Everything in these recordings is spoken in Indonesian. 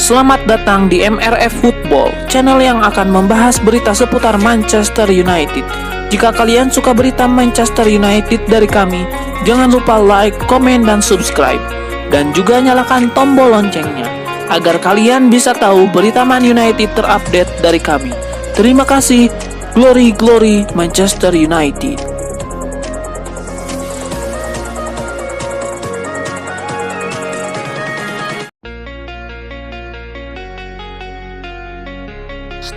Selamat datang di MRF Football, channel yang akan membahas berita seputar Manchester United. Jika kalian suka berita Manchester United dari kami, jangan lupa like, komen, dan subscribe. Dan juga nyalakan tombol loncengnya, agar kalian bisa tahu berita Man United terupdate dari kami. Terima kasih, Glory Glory Manchester United.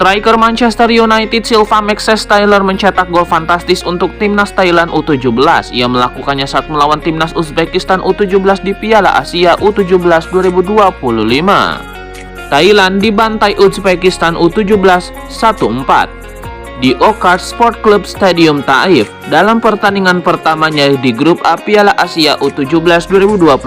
Striker Manchester United Silva Maxes Taylor mencetak gol fantastis untuk timnas Thailand U17. Ia melakukannya saat melawan timnas Uzbekistan U17 di Piala Asia U17 2025. Thailand dibantai Uzbekistan U17 1-4 di Okhart Sport Club Stadium Taif dalam pertandingan pertamanya di grup A Piala Asia U17 2025.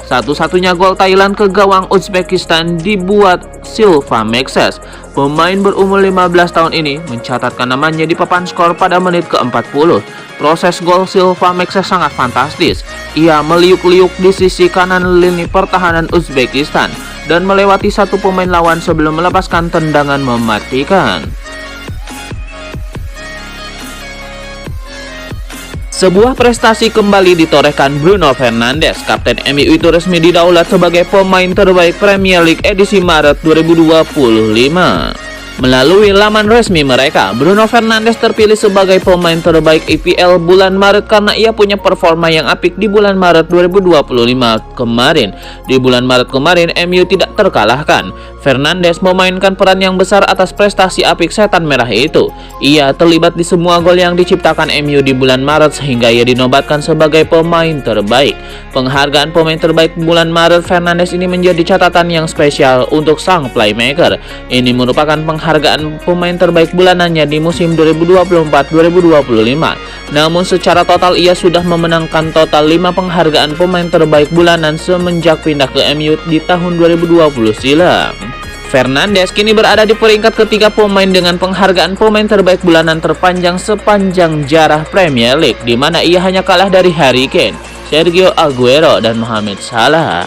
Satu-satunya gol Thailand ke gawang Uzbekistan dibuat Silva Maxes. Pemain berumur 15 tahun ini mencatatkan namanya di papan skor pada menit ke-40. Proses gol Silva Maxes sangat fantastis. Ia meliuk-liuk di sisi kanan lini pertahanan Uzbekistan dan melewati satu pemain lawan sebelum melepaskan tendangan mematikan. Sebuah prestasi kembali ditorehkan Bruno Fernandes. Kapten MU itu resmi didaulat sebagai pemain terbaik Premier League edisi Maret 2025. Melalui laman resmi mereka, Bruno Fernandes terpilih sebagai pemain terbaik EPL bulan Maret karena ia punya performa yang apik di bulan Maret 2025 kemarin. Di bulan Maret kemarin, MU tidak terkalahkan. Fernandes memainkan peran yang besar atas prestasi apik setan merah itu. Ia terlibat di semua gol yang diciptakan MU di bulan Maret sehingga ia dinobatkan sebagai pemain terbaik. Penghargaan pemain terbaik bulan Maret Fernandes ini menjadi catatan yang spesial untuk sang playmaker. Ini merupakan penghargaan pemain terbaik bulanannya di musim 2024-2025. Namun secara total ia sudah memenangkan total 5 penghargaan pemain terbaik bulanan semenjak pindah ke MU di tahun 2020 silam. Fernandes kini berada di peringkat ketiga pemain dengan penghargaan pemain terbaik bulanan terpanjang sepanjang jarah Premier League, di mana ia hanya kalah dari Harry Kane, Sergio Aguero, dan Mohamed Salah.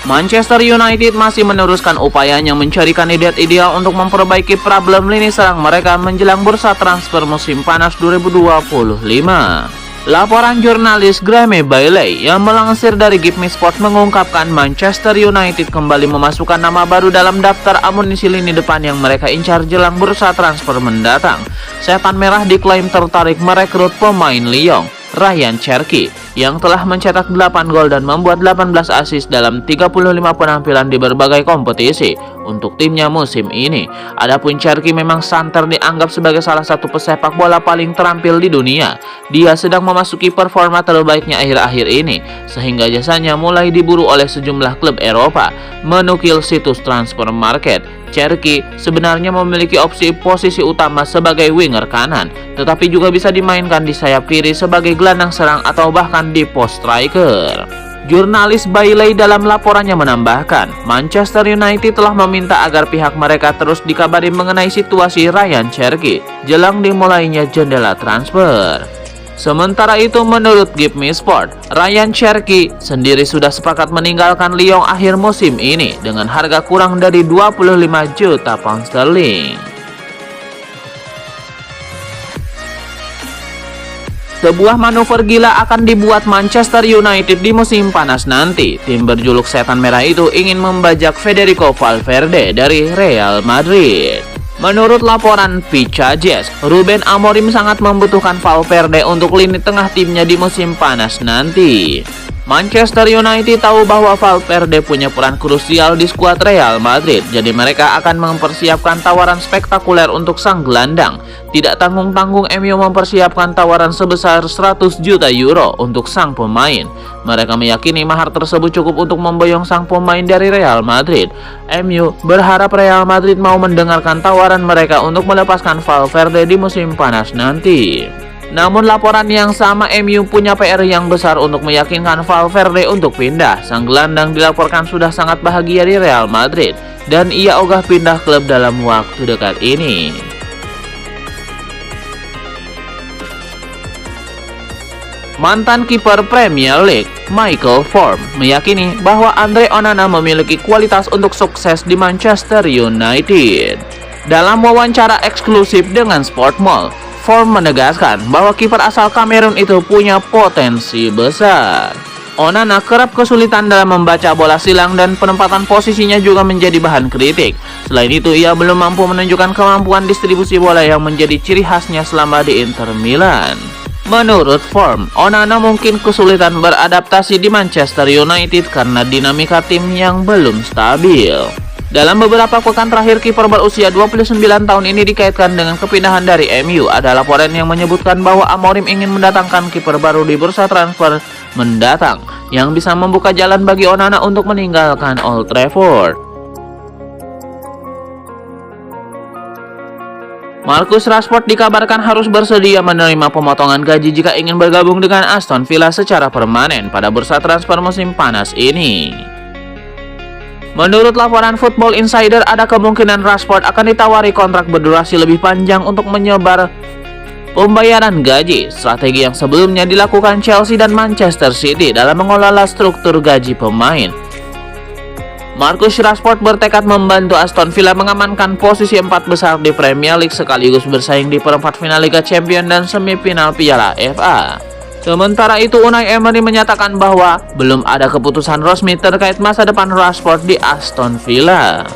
Manchester United masih meneruskan upayanya mencari kandidat ideal untuk memperbaiki problem lini serang mereka menjelang bursa transfer musim panas 2025. Laporan jurnalis Graeme Bailey yang melansir dari Give Me Sport mengungkapkan Manchester United kembali memasukkan nama baru dalam daftar amunisi lini depan yang mereka incar jelang bursa transfer mendatang. Setan Merah diklaim tertarik merekrut pemain Lyon, Ryan Cherki, yang telah mencetak 8 gol dan membuat 18 assist dalam 35 penampilan di berbagai kompetisi untuk timnya musim ini. Adapun Cherki memang santer dianggap sebagai salah satu pesepak bola paling terampil di dunia. Dia sedang memasuki performa terbaiknya akhir-akhir ini, sehingga jasanya mulai diburu oleh sejumlah klub Eropa. Menukil situs Transfer Market, Cherki sebenarnya memiliki opsi posisi utama sebagai winger kanan, tetapi juga bisa dimainkan di sayap kiri sebagai gelandang serang atau bahkan di pos striker. Jurnalis Bailey dalam laporannya menambahkan, Manchester United telah meminta agar pihak mereka terus dikabari mengenai situasi Ryan Cherki jelang dimulainya jendela transfer. Sementara itu, menurut Give Me Sport, Ryan Cherki sendiri sudah sepakat meninggalkan Lyon akhir musim ini dengan harga kurang dari 25 juta pound sterling. Sebuah manuver gila akan dibuat Manchester United di musim panas nanti. Tim berjuluk Setan Merah itu ingin membajak Federico Valverde dari Real Madrid. Menurut laporan Picajes, Ruben Amorim sangat membutuhkan Valverde untuk lini tengah timnya di musim panas nanti. Manchester United tahu bahwa Valverde punya peran krusial di skuad Real Madrid, jadi mereka akan mempersiapkan tawaran spektakuler untuk sang gelandang. Tidak tanggung-tanggung MU mempersiapkan tawaran sebesar 100 juta euro untuk sang pemain. Mereka meyakini mahar tersebut cukup untuk memboyong sang pemain dari Real Madrid. MU berharap Real Madrid mau mendengarkan tawaran mereka untuk melepaskan Valverde di musim panas nanti. Namun laporan yang sama, MU punya PR yang besar untuk meyakinkan Valverde untuk pindah. Sang gelandang dilaporkan sudah sangat bahagia di Real Madrid dan ia ogah pindah klub dalam waktu dekat ini. Mantan kiper Premier League, Michael Form, meyakini bahwa Andre Onana memiliki kualitas untuk sukses di Manchester United. Dalam wawancara eksklusif dengan Sportmall, Form menegaskan bahwa kiper asal Kamerun itu punya potensi besar. Onana kerap kesulitan dalam membaca bola silang dan penempatan posisinya juga menjadi bahan kritik. Selain itu, ia belum mampu menunjukkan kemampuan distribusi bola yang menjadi ciri khasnya selama di Inter Milan. Menurut Form, Onana mungkin kesulitan beradaptasi di Manchester United karena dinamika tim yang belum stabil. Dalam beberapa pekan terakhir, kiper berusia 29 tahun ini dikaitkan dengan kepindahan dari MU. Ada laporan yang menyebutkan bahwa Amorim ingin mendatangkan kiper baru di bursa transfer mendatang yang bisa membuka jalan bagi Onana untuk meninggalkan Old Trafford. Marcus Rashford dikabarkan harus bersedia menerima pemotongan gaji jika ingin bergabung dengan Aston Villa secara permanen pada bursa transfer musim panas ini. Menurut laporan Football Insider, ada kemungkinan Rashford akan ditawari kontrak berdurasi lebih panjang untuk menyebar pembayaran gaji, strategi yang sebelumnya dilakukan Chelsea dan Manchester City dalam mengelola struktur gaji pemain. Marcus Rashford bertekad membantu Aston Villa mengamankan posisi 4 besar di Premier League sekaligus bersaing di perempat final Liga Champions dan semifinal Piala FA. Sementara itu, Unai Emery menyatakan bahwa belum ada keputusan resmi terkait masa depan Rashford di Aston Villa.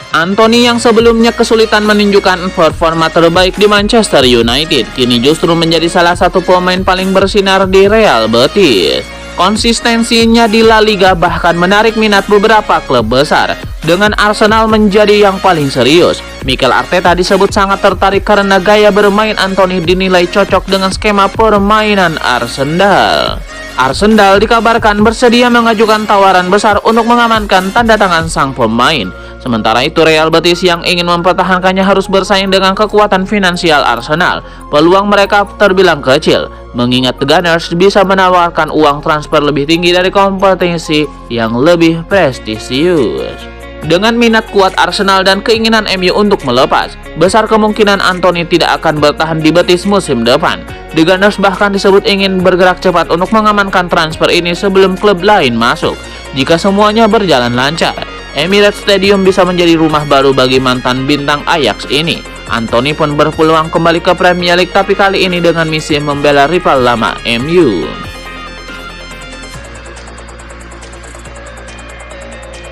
Anthony yang sebelumnya kesulitan menunjukkan performa terbaik di Manchester United, kini justru menjadi salah satu pemain paling bersinar di Real Betis. Konsistensinya di La Liga bahkan menarik minat beberapa klub besar, dengan Arsenal menjadi yang paling serius. Mikel Arteta disebut sangat tertarik karena gaya bermain Anthony dinilai cocok dengan skema permainan Arsenal. Arsenal dikabarkan bersedia mengajukan tawaran besar untuk mengamankan tanda tangan sang pemain. Sementara itu, Real Betis yang ingin mempertahankannya harus bersaing dengan kekuatan finansial Arsenal. Peluang mereka terbilang kecil, mengingat The Gunners bisa menawarkan uang transfer lebih tinggi dari kompetisi yang lebih prestisius. Dengan minat kuat Arsenal dan keinginan MU untuk melepas, besar kemungkinan Anthony tidak akan bertahan di Betis musim depan. The Gunners bahkan disebut ingin bergerak cepat untuk mengamankan transfer ini sebelum klub lain masuk. Jika semuanya berjalan lancar, Emirates Stadium bisa menjadi rumah baru bagi mantan bintang Ajax ini. Anthony pun berpeluang kembali ke Premier League, tapi kali ini dengan misi membela rival lama MU.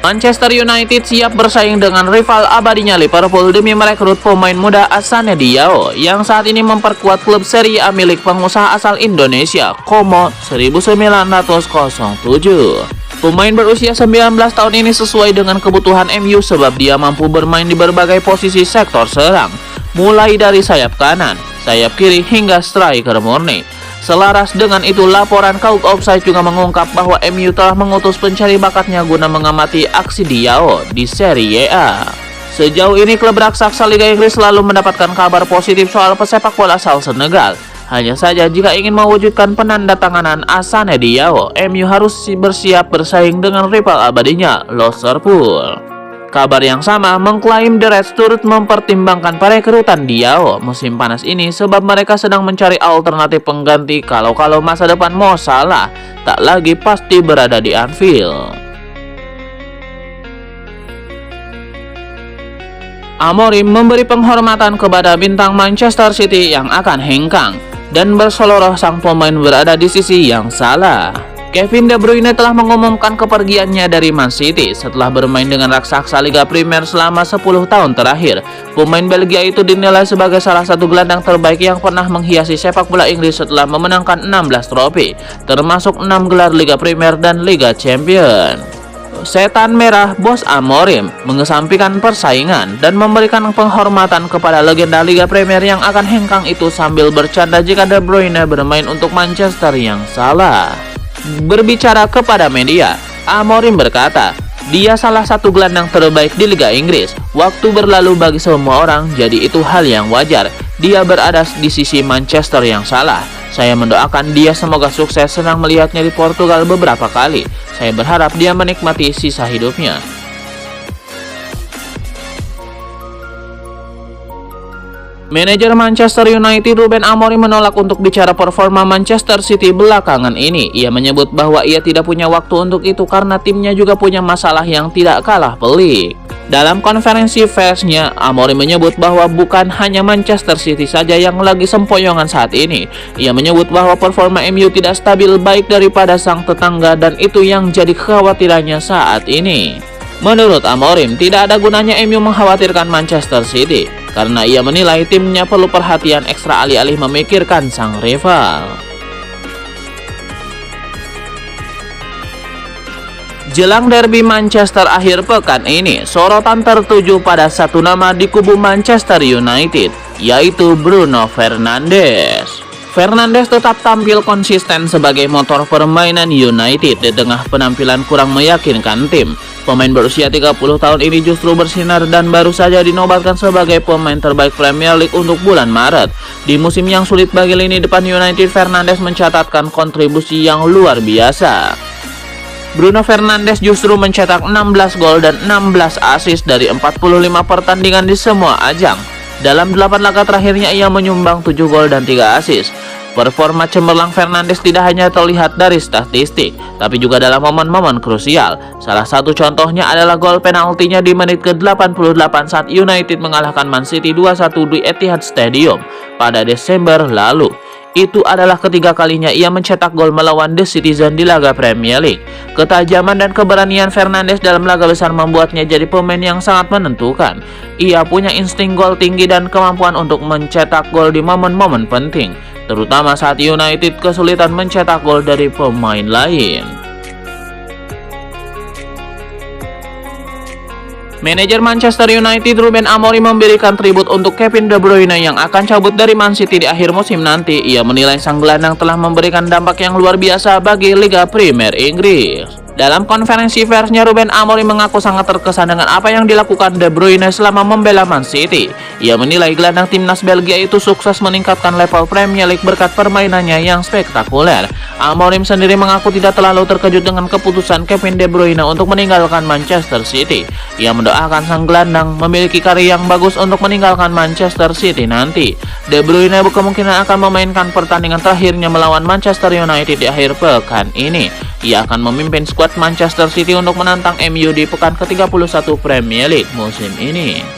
Manchester United siap bersaing dengan rival abadinya Liverpool demi merekrut pemain muda Assane Diao yang saat ini memperkuat klub Serie A milik pengusaha asal Indonesia, Como 1907. Pemain berusia 19 tahun ini sesuai dengan kebutuhan MU sebab dia mampu bermain di berbagai posisi sektor serang, mulai dari sayap kanan, sayap kiri hingga striker murni. Selaras dengan itu, laporan Cult Offside juga mengungkap bahwa MU telah mengutus pencari bakatnya guna mengamati aksi Diao di Serie A. Sejauh ini, klub raksasa Liga Inggris selalu mendapatkan kabar positif soal pesepak bola asal Senegal. Hanya saja jika ingin mewujudkan penandatanganan Assane Diao, MU harus bersiap bersaing dengan rival abadinya, Liverpool. Kabar yang sama mengklaim The Reds turut mempertimbangkan perekrutan Diao musim panas ini sebab mereka sedang mencari alternatif pengganti kalau masa depan Mo Salah tak lagi pasti berada di Anfield. Amorim memberi penghormatan kepada bintang Manchester City yang akan hengkang dan berseloroh sang pemain berada di sisi yang salah. Kevin De Bruyne telah mengumumkan kepergiannya dari Man City setelah bermain dengan raksasa Liga Premier selama 10 tahun terakhir. Pemain Belgia itu dinilai sebagai salah satu gelandang terbaik yang pernah menghiasi sepak bola Inggris setelah memenangkan 16 trofi, termasuk 6 gelar Liga Premier dan Liga Champions. Setan Merah Bos Amorim mengesampingkan persaingan dan memberikan penghormatan kepada legenda Liga Premier yang akan hengkang itu sambil bercanda jika De Bruyne bermain untuk Manchester yang salah. Berbicara kepada media, Amorim berkata, dia salah satu gelandang terbaik di Liga Inggris. Waktu berlalu bagi semua orang, jadi itu hal yang wajar. Dia berada di sisi Manchester yang salah. Saya mendoakan dia semoga sukses, senang melihatnya di Portugal beberapa kali. Saya berharap dia menikmati sisa hidupnya. Manajer Manchester United Ruben Amorim menolak untuk bicara performa Manchester City belakangan ini. Ia menyebut bahwa ia tidak punya waktu untuk itu karena timnya juga punya masalah yang tidak kalah pelik. Dalam konferensi persnya, Amorim menyebut bahwa bukan hanya Manchester City saja yang lagi sempoyongan saat ini. Ia menyebut bahwa performa MU tidak stabil baik daripada sang tetangga dan itu yang jadi kekhawatirannya saat ini. Menurut Amorim, tidak ada gunanya MU mengkhawatirkan Manchester City karena ia menilai timnya perlu perhatian ekstra alih-alih memikirkan sang rival. Jelang derby Manchester akhir pekan ini, sorotan tertuju pada satu nama di kubu Manchester United, yaitu Bruno Fernandes. Fernandes tetap tampil konsisten sebagai motor permainan United di tengah penampilan kurang meyakinkan tim. Pemain berusia 30 tahun ini justru bersinar dan baru saja dinobatkan sebagai pemain terbaik Premier League untuk bulan Maret. Di musim yang sulit bagi lini depan United, Fernandes mencatatkan kontribusi yang luar biasa. Bruno Fernandes justru mencetak 16 gol dan 16 assist dari 45 pertandingan di semua ajang. Dalam 8 laga terakhirnya ia menyumbang 7 gol dan 3 assist. Performa cemerlang Fernandes tidak hanya terlihat dari statistik, tapi juga dalam momen-momen krusial. Salah satu contohnya adalah gol penaltinya di menit ke-88 saat United mengalahkan Man City 2-1 di Etihad Stadium pada Desember lalu. Itu adalah ketiga kalinya ia mencetak gol melawan The Citizen di laga Premier League. Ketajaman dan keberanian Fernandes dalam laga besar membuatnya jadi pemain yang sangat menentukan. Ia punya insting gol tinggi dan kemampuan untuk mencetak gol di momen-momen penting, terutama saat United kesulitan mencetak gol dari pemain lain. Manajer Manchester United Ruben Amorim memberikan tribut untuk Kevin De Bruyne yang akan cabut dari Man City di akhir musim nanti. Ia menilai sang gelandang telah memberikan dampak yang luar biasa bagi Liga Premier Inggris. Dalam konferensi persnya, Ruben Amorim mengaku sangat terkesan dengan apa yang dilakukan De Bruyne selama membela Man City. Ia menilai gelandang timnas Belgia itu sukses meningkatkan level Premier League berkat permainannya yang spektakuler. Amorim sendiri mengaku tidak terlalu terkejut dengan keputusan Kevin De Bruyne untuk meninggalkan Manchester City. Ia mendoakan sang gelandang memiliki karya yang bagus untuk meninggalkan Manchester City nanti. De Bruyne kemungkinan akan memainkan pertandingan terakhirnya melawan Manchester United di akhir pekan ini. Ia akan memimpin skuad Manchester City untuk menantang MU di pekan ke-31 Premier League musim ini.